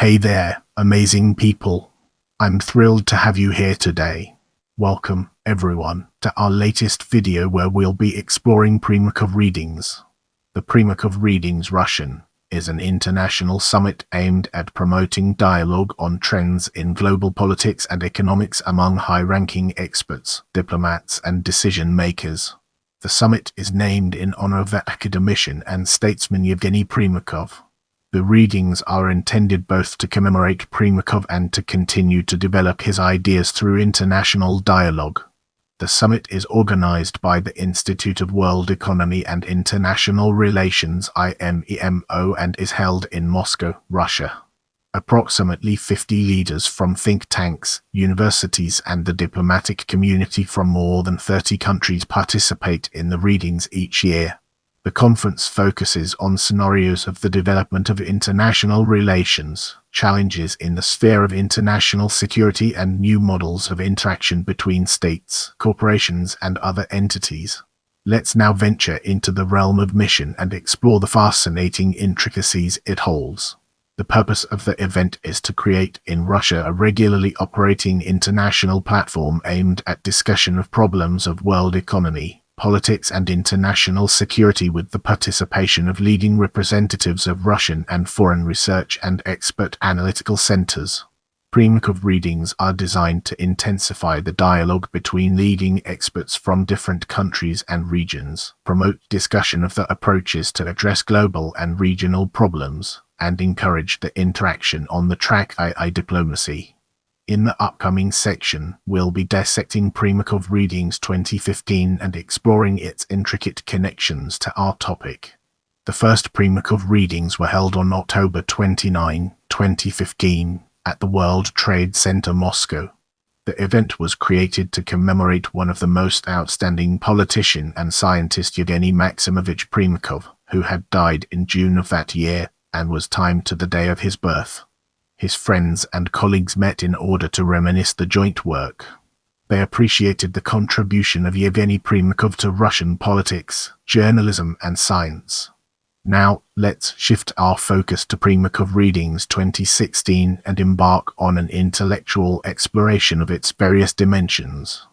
Hey there, amazing people. I'm thrilled to have you here today. Welcome, everyone, to our latest video where we'll be exploring Primakov Readings. The Primakov Readings Russian is an international summit aimed at promoting dialogue on trends in global politics and economics among high-ranking experts, diplomats, and decision-makers. The summit is named in honor of the academician and statesman Yevgeny Primakov. The readings are intended both to commemorate Primakov and to continue to develop his ideas through international dialogue. The summit is organized by the Institute of World Economy and International Relations IMEMO and is held in Moscow, Russia. Approximately 50 leaders from think tanks, universities, and the diplomatic community from more than 30 countries participate in the readings each year. The conference focuses on scenarios of the development of international relations, challenges in the sphere of international security, and new models of interaction between states, corporations, and other entities. Let's now venture into the realm of mission and explore the fascinating intricacies it holds. The purpose of the event is to create in Russia a regularly operating international platform aimed at discussion of problems of world economy, politics, and international security with the participation of leading representatives of Russian and foreign research and expert analytical centers. Primakov readings are designed to intensify the dialogue between leading experts from different countries and regions, promote discussion of the approaches to address global and regional problems, and encourage the interaction on the track II diplomacy. In the upcoming section, we'll be dissecting Primakov Readings 2015 and exploring its intricate connections to our topic. The first Primakov Readings were held on October 29, 2015, at the World Trade Center, Moscow. The event was created to commemorate one of the most outstanding politician and scientist, Yevgeny Maximovich Primakov, who had died in June of that year and was timed to the day of his birth. His friends and colleagues met in order to reminisce the joint work. They appreciated the contribution of Yevgeny Primakov to Russian politics, journalism, and science. Now, let's shift our focus to Primakov Readings 2016 and embark on an intellectual exploration of its various dimensions.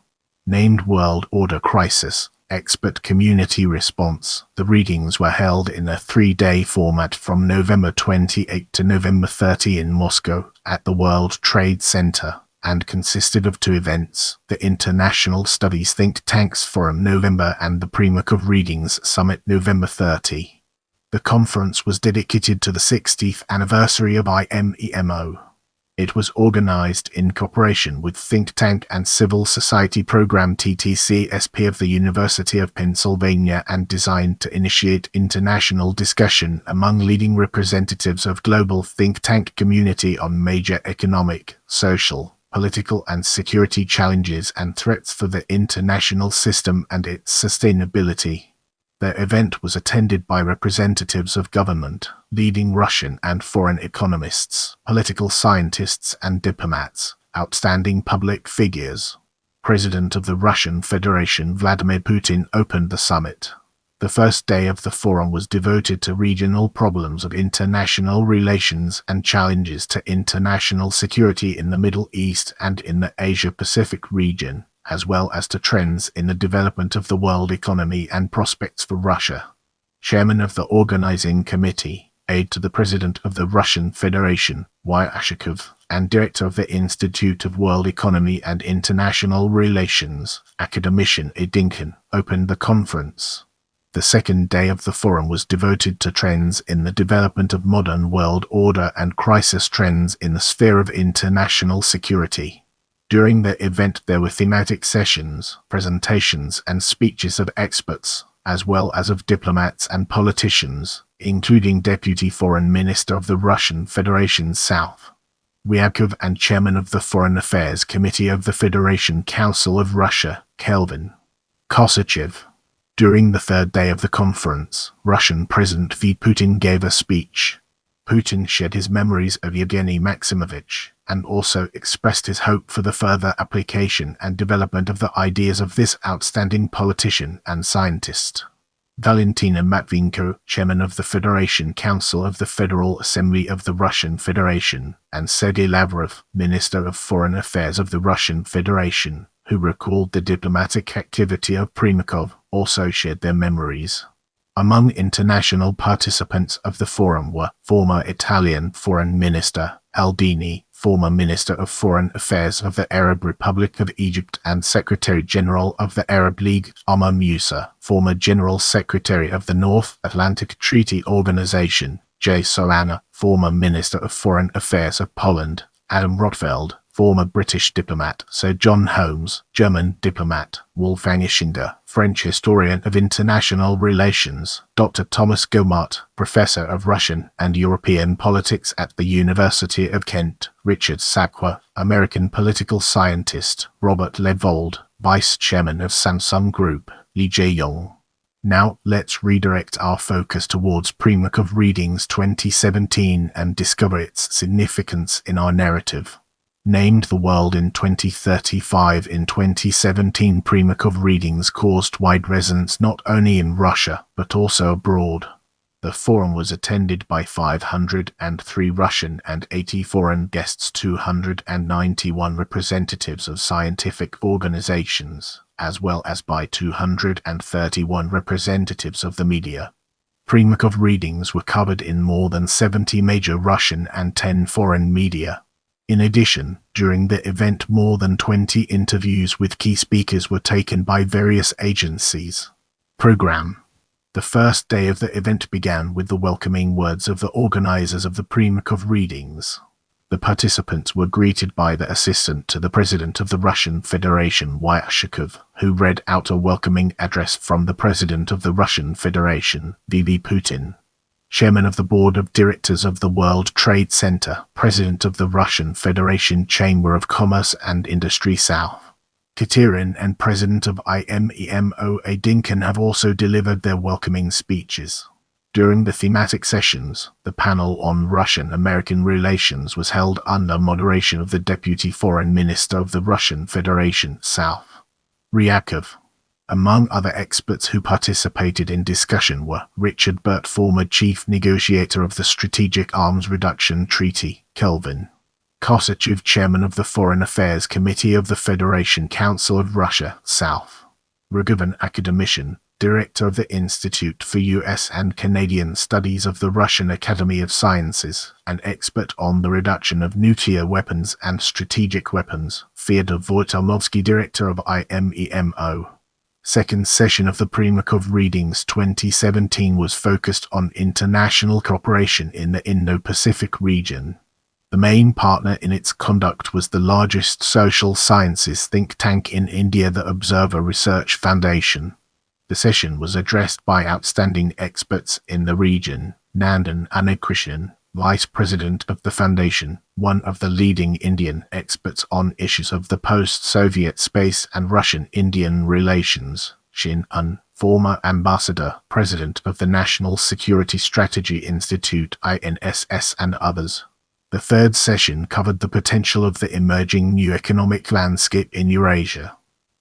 Named World Order Crisis, Expert Community Response. The readings were held in a 3-day format from November 28 to November 30 in Moscow at the World Trade Center, and consisted of 2 events: the International Studies Think Tanks Forum November and the Primakov Readings Summit November 30. The conference was dedicated to the 60th anniversary of IMEMO. It was organized in cooperation with think tank and civil society program TTCSP of the University of Pennsylvania and designed to initiate international discussion among leading representatives of global think tank community on major economic, social, political, and security challenges and threats for the international system and its sustainability. The event was attended by representatives of government, leading Russian and foreign economists, political scientists, and diplomats, outstanding public figures. President of the Russian Federation Vladimir Putin opened the summit. The first day of the forum was devoted to regional problems of international relations and challenges to international security in the Middle East and in the Asia-Pacific region, as well as to trends in the development of the world economy and prospects for Russia. Chairman of the Organizing Committee, aide to the President of the Russian Federation, Yevgeny, and Director of the Institute of World Economy and International Relations, academician Yevgeny, opened the conference. The second day of the forum was devoted to trends in the development of modern world order and crisis trends in the sphere of international security. During the event there were thematic sessions, presentations, and speeches of experts, as well as of diplomats and politicians, including Deputy Foreign Minister of the Russian Federation South, Primakov, and Chairman of the Foreign Affairs Committee of the Federation Council of Russia, Kelvin Kosachev. During the third day of the conference, Russian President Vladimir Putin gave a speech. Putin shared his memories of Yevgeny Maximovich, and also expressed his hope for the further application and development of the ideas of this outstanding politician and scientist. Valentina Matvinenko, chairman of the Federation Council of the Federal Assembly of the Russian Federation, and Sergei Lavrov, Minister of Foreign Affairs of the Russian Federation, who recalled the diplomatic activity of Primakov, also shared their memories. Among international participants of the forum were former Italian Foreign Minister Aldini, former Minister of Foreign Affairs of the Arab Republic of Egypt and Secretary-General of the Arab League Omar Musa, former General Secretary of the North Atlantic Treaty Organization J. Solana, former Minister of Foreign Affairs of Poland Adam Rotfeld, former British diplomat Sir John Holmes, German diplomat Wolfgang Ischinger, French historian of international relations Dr. Thomas Gomart, professor of Russian and European politics at the University of Kent Richard Sakwa, American political scientist Robert Levold, vice chairman of Samsung Group Lee Jae-yong. Now, let's redirect our focus towards Primakov Readings 2017 and discover its significance in our narrative. Named the world in 2035 in 2017, Primakov Readings caused wide resonance not only in Russia, but also abroad. The forum was attended by 503 Russian and 80 foreign guests, 291 representatives of scientific organizations, as well as by 231 representatives of the media. Primakov Readings were covered in more than 70 major Russian and 10 foreign media. In addition, during the event more than 20 interviews with key speakers were taken by various agencies. Program. The first day of the event began with the welcoming words of the organizers of the Primakov Readings. The participants were greeted by the assistant to the President of the Russian Federation, Wyashikov, who read out a welcoming address from the President of the Russian Federation, Vladimir Putin. Chairman of the Board of Directors of the World Trade Center, President of the Russian Federation Chamber of Commerce and Industry South Katerin, and President of IMEMO Adinkin have also delivered their welcoming speeches. During the thematic sessions, the panel on Russian-American relations was held under moderation of the Deputy Foreign Minister of the Russian Federation South Ryakov. Among other experts who participated in discussion were Richard Burt, former chief negotiator of the Strategic Arms Reduction Treaty, Kelvin Kosachev, chairman of the Foreign Affairs Committee of the Federation Council of Russia, South Rogovan, academician, director of the Institute for U.S. and Canadian Studies of the Russian Academy of Sciences, and expert on the reduction of nuclear weapons and strategic weapons, Fyodor Voitilovsky, director of IMEMO. Second session of the Primakov Readings 2017 was focused on international cooperation in the Indo-Pacific region. The main partner in its conduct was the largest social sciences think tank in India, the Observer Research Foundation. The session was addressed by outstanding experts in the region, Nandan Anikrishnan, Vice President of the Foundation, one of the leading Indian experts on issues of the post-Soviet space and Russian-Indian relations, Shin Un, former Ambassador, President of the National Security Strategy Institute INSS, and others. The third session covered the potential of the emerging new economic landscape in Eurasia.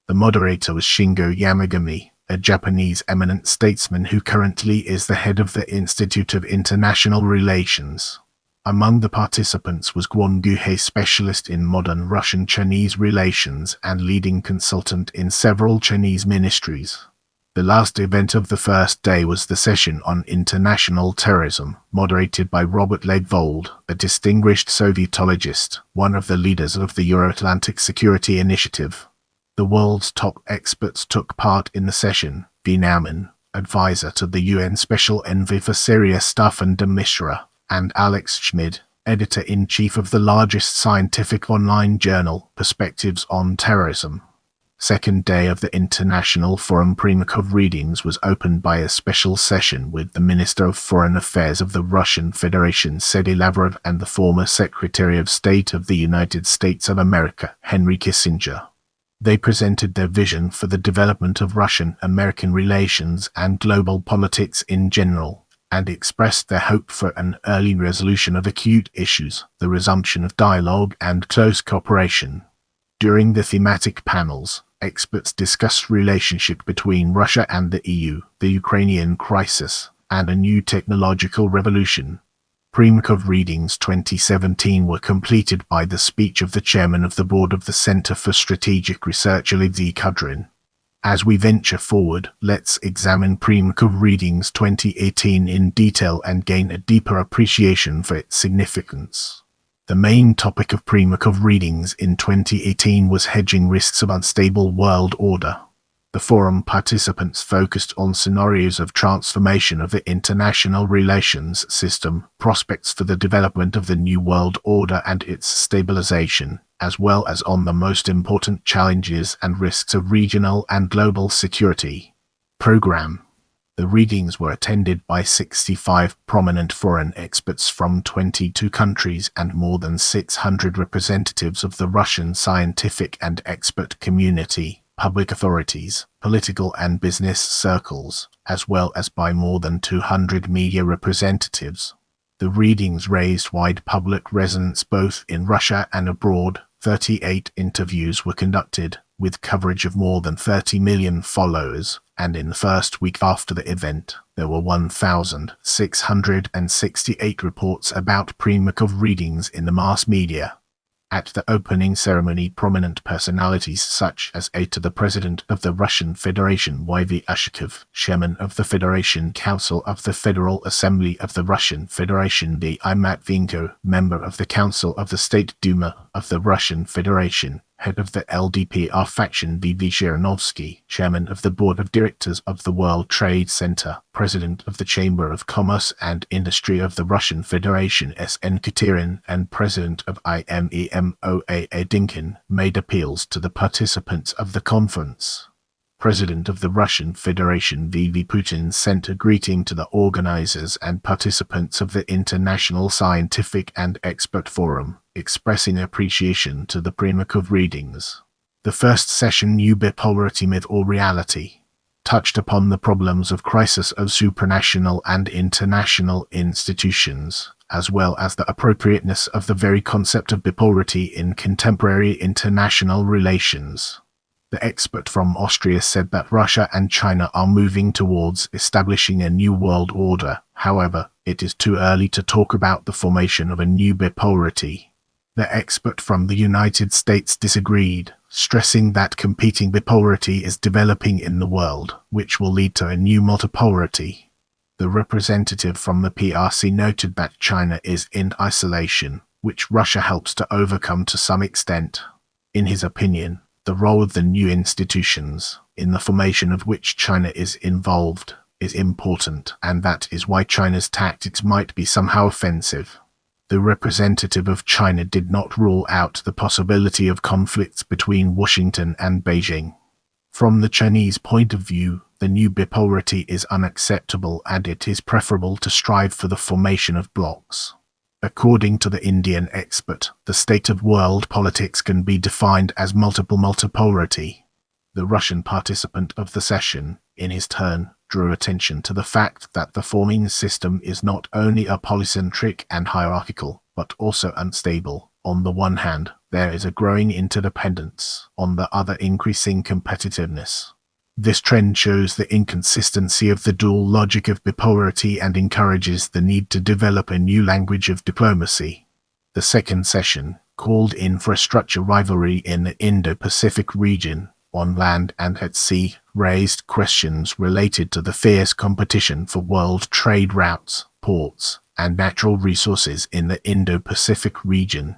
The moderator was Shingo Yamagami, a Japanese eminent statesman who currently is the head of the Institute of International Relations. Among the participants was Guan Guhe, specialist in modern Russian-Chinese relations and leading consultant in several Chinese ministries. The last event of the first day was the session on international terrorism, moderated by Robert Levold, a distinguished Sovietologist, one of the leaders of the Euro-Atlantic Security Initiative. The world's top experts took part in the session: V. Nauman, advisor to the UN Special Envoy for Syria Staffan de Misra, and Alex Schmid, editor-in-chief of the largest scientific online journal, Perspectives on Terrorism. Second day of the International Forum Primakov Readings was opened by a special session with the Minister of Foreign Affairs of the Russian Federation, Sergei Lavrov, and the former Secretary of State of the United States of America, Henry Kissinger. They presented their vision for the development of Russian-American relations and global politics in general, and expressed their hope for an early resolution of acute issues, the resumption of dialogue and close cooperation. During the thematic panels, experts discussed relationship between Russia and the EU, the Ukrainian crisis, and a new technological revolution. Primakov Readings 2017 were completed by the speech of the chairman of the board of the Center for Strategic Research, Yevgeny Primakov. As we venture forward, let's examine Primakov Readings 2018 in detail and gain a deeper appreciation for its significance. The main topic of Primakov Readings in 2018 was hedging risks of unstable world order. The forum participants focused on scenarios of transformation of the international relations system, prospects for the development of the new world order and its stabilization, as well as on the most important challenges and risks of regional and global security. Program. The readings were attended by 65 prominent foreign experts from 22 countries and more than 600 representatives of the Russian scientific and expert community, public authorities, political and business circles, as well as by more than 200 media representatives. The readings raised wide public resonance both in Russia and abroad. 38 interviews were conducted, with coverage of more than 30 million followers, and in the first week after the event, there were 1,668 reports about Primakov readings in the mass media. At the opening ceremony, prominent personalities such as the President of the Russian Federation Yevgeny Primakov, Chairman of the Federation Council of the Federal Assembly of the Russian Federation the IMEMO, Member of the Council of the State Duma of the Russian Federation, Head of the LDPR faction V.V. Zhirinovsky, Chairman of the Board of Directors of the World Trade Center, President of the Chamber of Commerce and Industry of the Russian Federation S.N. Katerin, and President of IMEMO A. Dinkin, made appeals to the participants of the conference. President of the Russian Federation V.V. Putin sent a greeting to the organizers and participants of the International Scientific and Expert Forum, expressing appreciation to the Primakov readings. The first session, New Bipolarity, Myth or Reality, touched upon the problems of crisis of supranational and international institutions, as well as the appropriateness of the very concept of bipolarity in contemporary international relations. The expert from Austria said that Russia and China are moving towards establishing a new world order. However, it is too early to talk about the formation of a new bipolarity. The expert from the United States disagreed, stressing that competing bipolarity is developing in the world, which will lead to a new multipolarity. The representative from the PRC noted that China is in isolation, which Russia helps to overcome to some extent. In his opinion, the role of the new institutions, in the formation of which China is involved, is important, and that is why China's tactics might be somehow offensive. The representative of China did not rule out the possibility of conflicts between Washington and Beijing. From the Chinese point of view, the new bipolarity is unacceptable and it is preferable to strive for the formation of blocs. According to the Indian expert, the state of world politics can be defined as multipolarity. The Russian participant of the session, in his turn, drew attention to the fact that the forming system is not only a polycentric and hierarchical, but also unstable. On the one hand, there is a growing interdependence, on the other increasing competitiveness. This trend shows the inconsistency of the dual logic of bipolarity and encourages the need to develop a new language of diplomacy. The second session, called Infrastructure Rivalry in the Indo-Pacific region, on land and at sea, raised questions related to the fierce competition for world trade routes, ports, and natural resources in the Indo-Pacific region.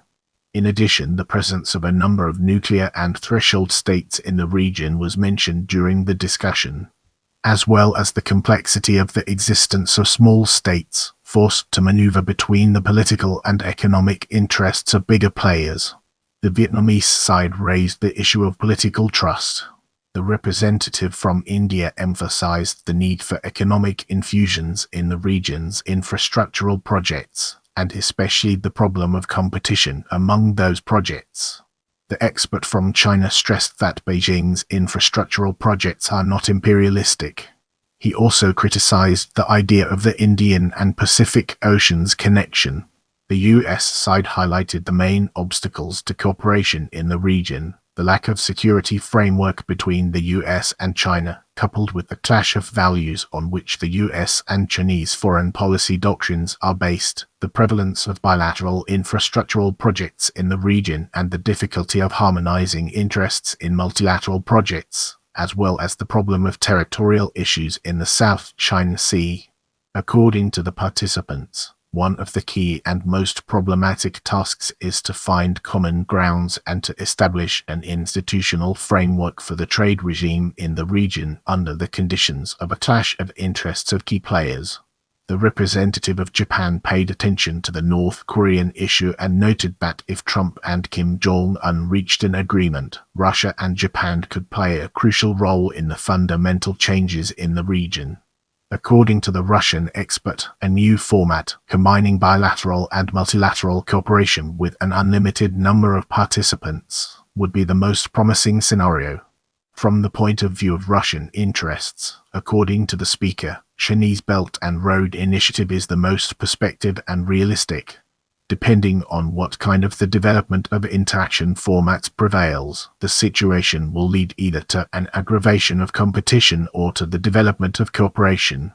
In addition, the presence of a number of nuclear and threshold states in the region was mentioned during the discussion, as well as the complexity of the existence of small states, forced to maneuver between the political and economic interests of bigger players. The Vietnamese side raised the issue of political trust. The representative from India emphasized the need for economic infusions in the region's infrastructural projects, and especially the problem of competition among those projects. The expert from China stressed that Beijing's infrastructural projects are not imperialistic. He also criticized the idea of the Indian and Pacific Oceans connection. The US side highlighted the main obstacles to cooperation in the region, The lack of security framework between the US and China, coupled with the clash of values on which the US and Chinese foreign policy doctrines are based, the prevalence of bilateral infrastructural projects in the region, and the difficulty of harmonizing interests in multilateral projects, as well as the problem of territorial issues in the South China Sea. According to the participants, one of the key and most problematic tasks is to find common grounds and to establish an institutional framework for the trade regime in the region under the conditions of a clash of interests of key players. The representative of Japan paid attention to the North Korean issue and noted that if Trump and Kim Jong-un reached an agreement, Russia and Japan could play a crucial role in the fundamental changes in the region. According to the Russian expert, a new format, combining bilateral and multilateral cooperation with an unlimited number of participants, would be the most promising scenario. From the point of view of Russian interests, according to the speaker, Chinese Belt and Road Initiative is the most prospective and realistic. Depending on what kind of the development of interaction format prevails, the situation will lead either to an aggravation of competition or to the development of cooperation.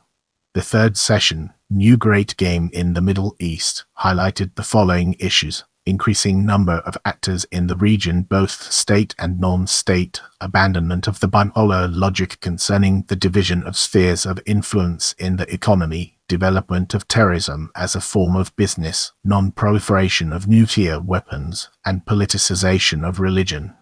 The third session, New Great Game in the Middle East, highlighted the following issues: increasing number of actors in the region, both state and non-state, abandonment of the bipolar logic concerning the division of spheres of influence in the economy, development of terrorism as a form of business, non-proliferation of nuclear weapons, and politicization of religion.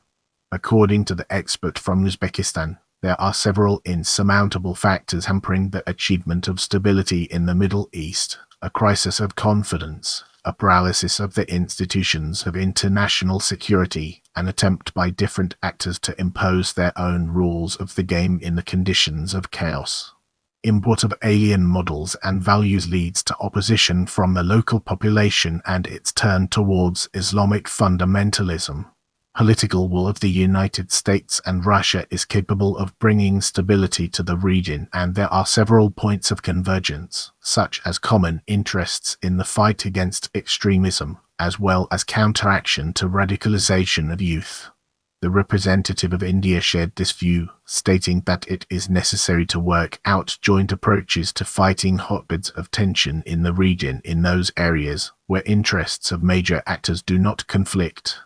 According to the expert from Uzbekistan, there are several insurmountable factors hampering the achievement of stability in the Middle East: a crisis of confidence, a paralysis of the institutions of international security, an attempt by different actors to impose their own rules of the game in the conditions of chaos. Import of alien models and values leads to opposition from the local population and its turn towards Islamic fundamentalism. Political will of the United States and Russia is capable of bringing stability to the region, and there are several points of convergence, such as common interests in the fight against extremism, as well as counteraction to radicalization of youth. The representative of India shared this view, stating that it is necessary to work out joint approaches to fighting hotbeds of tension in the region in those areas where interests of major actors do not conflict.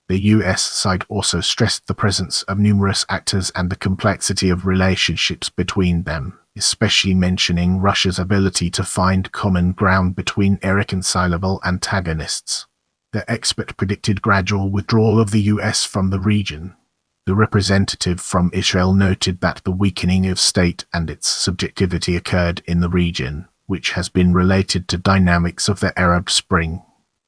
The US side also stressed the presence of numerous actors and the complexity of relationships between them, especially mentioning Russia's ability to find common ground between irreconcilable antagonists. The expert predicted gradual withdrawal of the US from the region. The representative from Israel noted that the weakening of state and its subjectivity occurred in the region, which has been related to dynamics of the Arab Spring.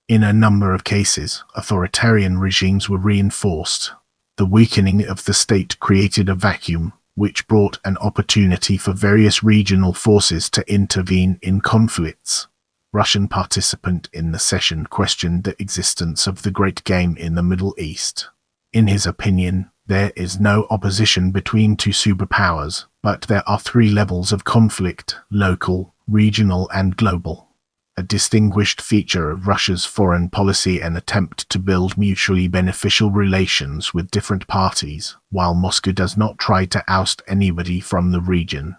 In a number of cases, authoritarian regimes were reinforced. The weakening of the state created a vacuum, which brought an opportunity for various regional forces to intervene in conflicts. Russian participant in the session questioned the existence of the Great Game in the Middle East. In his opinion, there is no opposition between two superpowers, but there are three levels of conflict: local, regional, and global. A distinguished feature of Russia's foreign policy an attempt to build mutually beneficial relations with different parties, while Moscow does not try to oust anybody from the region.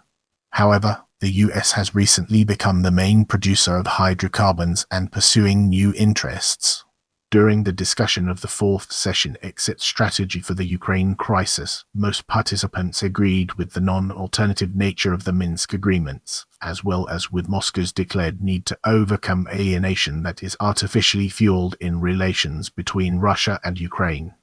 However, the US has recently become the main producer of hydrocarbons and pursuing new interests. During the discussion of the fourth session, Exit Strategy for the Ukraine Crisis, most participants agreed with the non-alternative nature of the Minsk agreements, as well as with Moscow's declared need to overcome alienation that is artificially fueled in relations between Russia and Ukraine.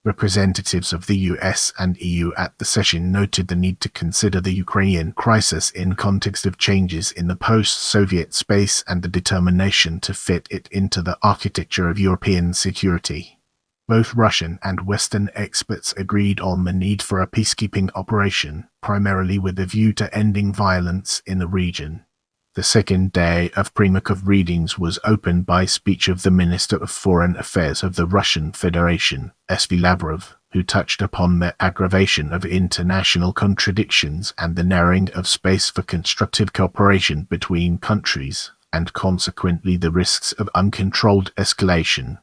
Representatives of the US and EU at the session noted the need to consider the Ukrainian crisis in context of changes in the post-Soviet space and the determination to fit it into the architecture of European security. Both Russian and Western experts agreed on the need for a peacekeeping operation, primarily with a view to ending violence in the region. The second day of Primakov Readings was opened by speech of the Minister of Foreign Affairs of the Russian Federation, S.V. Lavrov, who touched upon the aggravation of international contradictions and the narrowing of space for constructive cooperation between countries, and consequently the risks of uncontrolled escalation.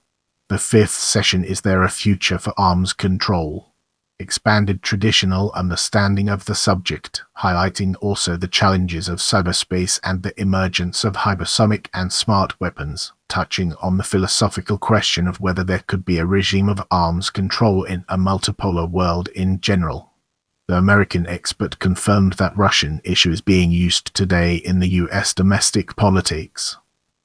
The fifth session is there a future for arms control? Expanded traditional understanding of the subject, highlighting also the challenges of cyberspace and the emergence of hypersonic and smart weapons, touching on the philosophical question of whether there could be a regime of arms control in a multipolar world in general. The American expert confirmed that Russian issue is being used today in the US domestic politics.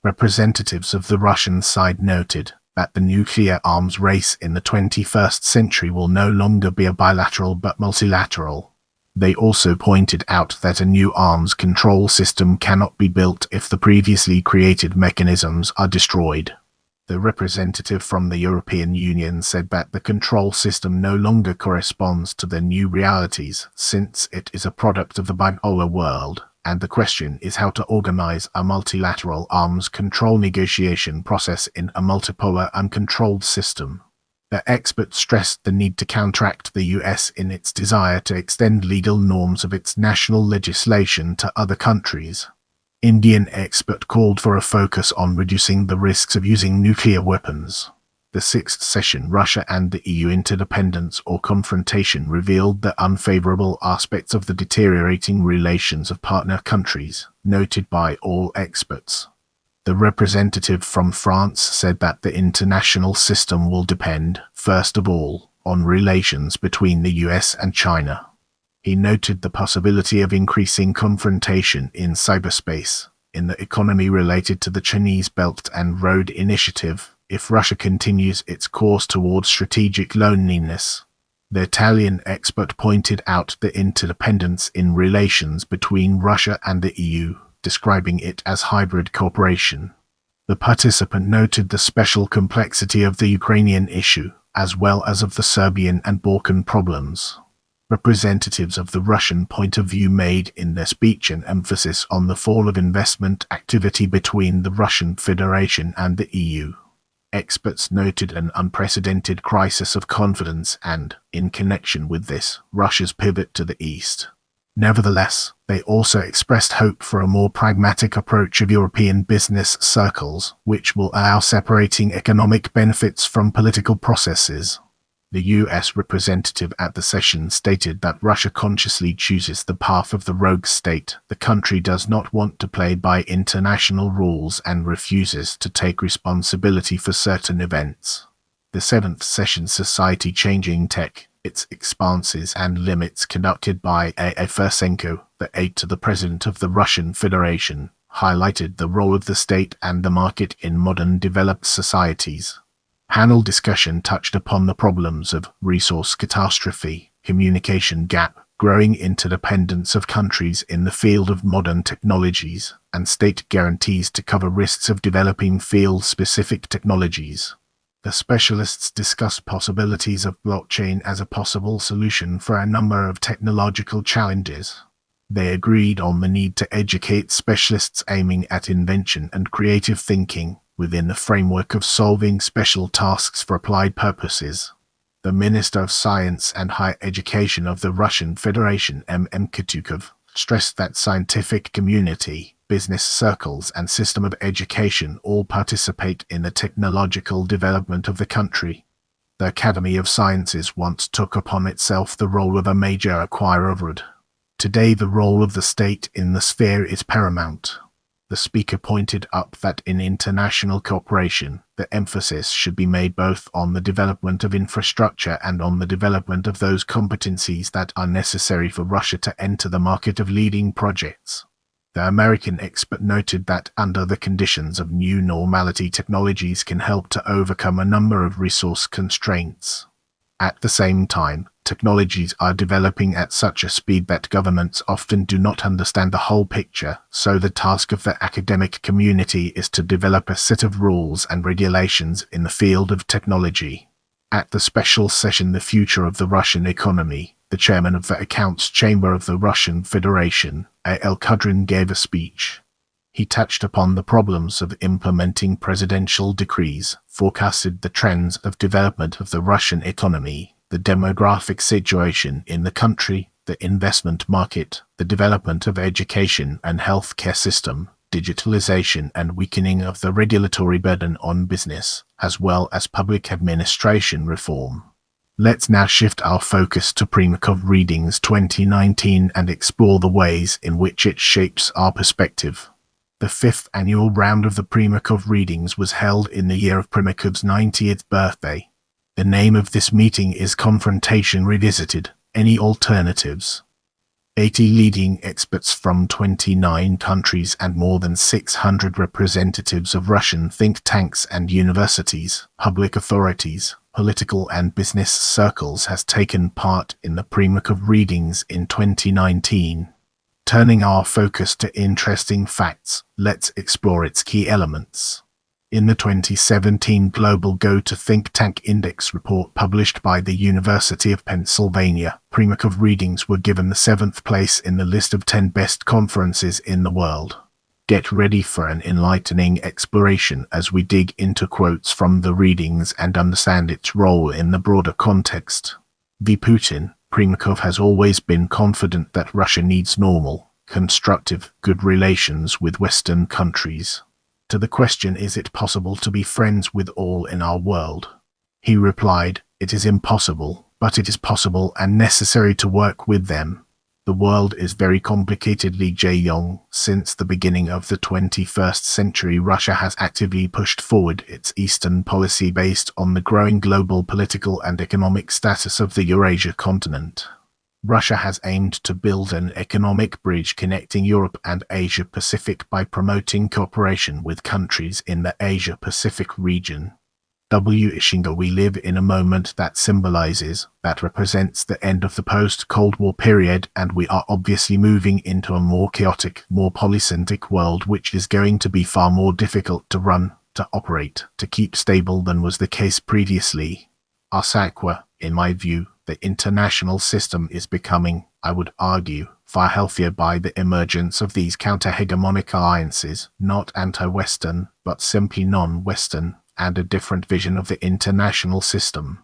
Representatives of the Russian side noted that the nuclear arms race in the 21st century will no longer be a bilateral but multilateral. They also pointed out that a new arms control system cannot be built if the previously created mechanisms are destroyed. The representative from the European Union said that the control system no longer corresponds to the new realities since it is a product of the bipolar world, and the question is how to organize a multilateral arms control negotiation process in a multipolar uncontrolled system. The expert stressed the need to counteract the US in its desire to extend legal norms of its national legislation to other countries. Indian expert called for a focus on reducing the risks of using nuclear weapons. The sixth session, Russia and the EU interdependence or confrontation, revealed the unfavorable aspects of the deteriorating relations of partner countries, noted by all experts. The representative from France said that the international system will depend, first of all, on relations between the US and China. He noted the possibility of increasing confrontation in cyberspace, in the economy related to the Chinese Belt and Road Initiative, if Russia continues its course towards strategic loneliness. The Italian expert pointed out the interdependence in relations between Russia and the EU, describing it as hybrid cooperation. The participant noted the special complexity of the Ukrainian issue, as well as of the Serbian and Balkan problems. Representatives of the Russian point of view made in their speech an emphasis on the fall of investment activity between the Russian Federation and the EU. Experts noted an unprecedented crisis of confidence and, in connection with this, Russia's pivot to the east. Nevertheless, they also expressed hope for a more pragmatic approach of European business circles, which will allow separating economic benefits from political processes. The US representative at the session stated that Russia consciously chooses the path of the rogue state. The country does not want to play by international rules and refuses to take responsibility for certain events. The seventh session, Society Changing Tech, Its Expanses and Limits, conducted by A. Fursenko, the aide to the President of the Russian Federation, highlighted the role of the state and the market in modern developed societies. Panel discussion touched upon the problems of resource catastrophe, communication gap, growing interdependence of countries in the field of modern technologies, and state guarantees to cover risks of developing field-specific technologies. The specialists discussed possibilities of blockchain as a possible solution for a number of technological challenges. They agreed on the need to educate specialists aiming at invention and creative thinking, within the framework of solving special tasks for applied purposes. The Minister of Science and Higher Education of the Russian Federation, M. Katukov, stressed that scientific community, business circles and system of education all participate in the technological development of the country. The Academy of Sciences once took upon itself the role of a major acquirer of wood. Today the role of the state in the sphere is paramount. The speaker pointed up that in international cooperation, the emphasis should be made both on the development of infrastructure and on the development of those competencies that are necessary for Russia to enter the market of leading projects. The American expert noted that under the conditions of new normality, technologies can help to overcome a number of resource constraints. At the same time, technologies are developing at such a speed that governments often do not understand the whole picture, so the task of the academic community is to develop a set of rules and regulations in the field of technology. At the special session, The Future of the Russian Economy, the chairman of the Accounts Chamber of the Russian Federation, A.L. Kudrin, gave a speech. He touched upon the problems of implementing presidential decrees, forecasted the trends of development of the Russian economy, the demographic situation in the country, the investment market, the development of education and healthcare system, digitalization and weakening of the regulatory burden on business, as well as public administration reform. Let's now shift our focus to Primakov Readings 2019 and explore the ways in which it shapes our perspective. The fifth annual round of the Primakov Readings was held in the year of Primakov's 90th birthday. The name of this meeting is Confrontation Revisited: Any Alternatives? 80 leading experts from 29 countries and more than 600 representatives of Russian think tanks and universities, public authorities, political and business circles has taken part in the Primakov Readings in 2019. Turning our focus to interesting facts, let's explore its key elements. In the 2017 Global Go to Think Tank Index report published by the University of Pennsylvania, Primakov Readings were given the 7th place in the list of 10 best conferences in the world. Get ready for an enlightening exploration as we dig into quotes from the readings and understand its role in the broader context. V. Putin, Primakov has always been confident that Russia needs normal, constructive, good relations with Western countries. To the question, is it possible to be friends with all in our world? He replied, it is impossible, but it is possible and necessary to work with them. The world is very complicated. Li Jae-yong. Since the beginning of the 21st century, Russia has actively pushed forward its Eastern policy based on the growing global political and economic status of the Eurasia continent. Russia has aimed to build an economic bridge connecting Europe and Asia-Pacific by promoting cooperation with countries in the Asia-Pacific region. We live in a moment that represents the end of the post-Cold War period, and we are obviously moving into a more chaotic, more polycentric world which is going to be far more difficult to run, to operate, to keep stable than was the case previously. In my view, the international system is becoming, I would argue, far healthier by the emergence of these counter-hegemonic alliances, not anti-Western, but simply non-Western, and a different vision of the international system.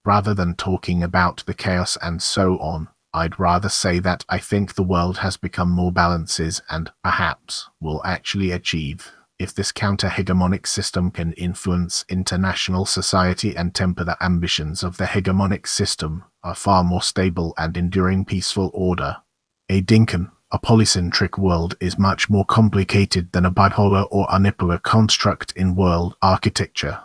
Rather than talking about the chaos and so on, I'd rather say that I think the world has become more balances and, perhaps, will actually achieve, if this counter-hegemonic system can influence international society and temper the ambitions of the hegemonic system, a far more stable and enduring peaceful order. A polycentric world is much more complicated than a bipolar or unipolar construct in world architecture.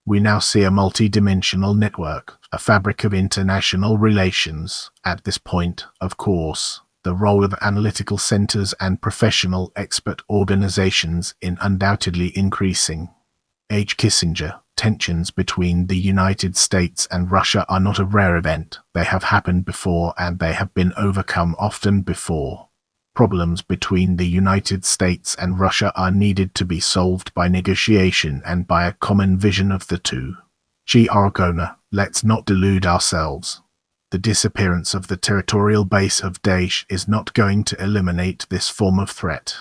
We now see a multi-dimensional network, a fabric of international relations. At this point, of course, the role of analytical centers and professional expert organizations is undoubtedly increasing. H. Kissinger, tensions between the United States and Russia are not a rare event. They have happened before and they have been overcome often before. Problems between the United States and Russia are needed to be solved by negotiation and by a common vision of the two. G. Argona, let's not delude ourselves. The disappearance of the territorial base of Daesh is not going to eliminate this form of threat.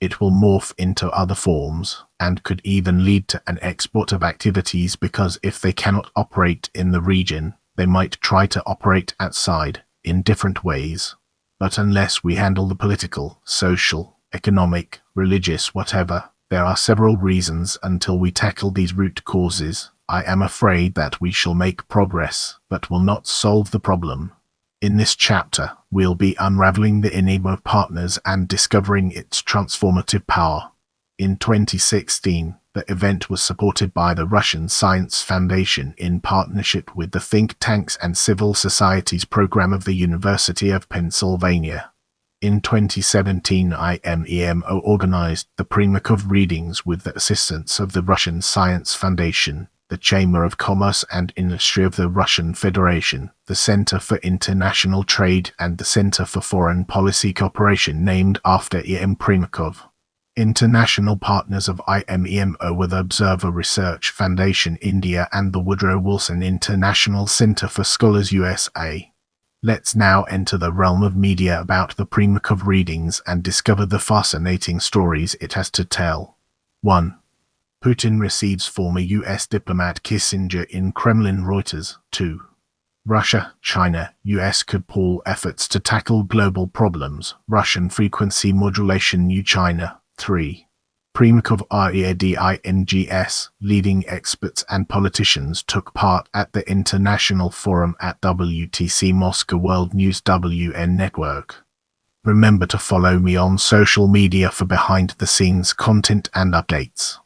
It will morph into other forms, and could even lead to an export of activities because if they cannot operate in the region, they might try to operate outside, in different ways. But unless we handle the political, social, economic, religious, whatever, there are several reasons until we tackle these root causes. I am afraid that we shall make progress, but will not solve the problem. In this chapter, we'll be unraveling the IMEMO of partners and discovering its transformative power. In 2016, the event was supported by the Russian Science Foundation in partnership with the Think Tanks and Civil Societies program of the University of Pennsylvania. In 2017, IMEMO organized the Primakov Readings with the assistance of the Russian Science Foundation, the Chamber of Commerce and Industry of the Russian Federation, the Center for International Trade and the Center for Foreign Policy Cooperation named after Yevgeny Primakov. International partners of IMEMO were the Observer Research Foundation India and the Woodrow Wilson International Center for Scholars USA. Let's now enter the realm of media about the Primakov Readings and discover the fascinating stories it has to tell. 1. Putin receives former U.S. diplomat Kissinger in Kremlin. Reuters. 2. Russia, China, U.S. could pool efforts to tackle global problems. Russian frequency modulation. New China. 3. Primakov Readings, leading experts and politicians took part at the International Forum at WTC Moscow World News WN Network. Remember to follow me on social media for behind-the-scenes content and updates.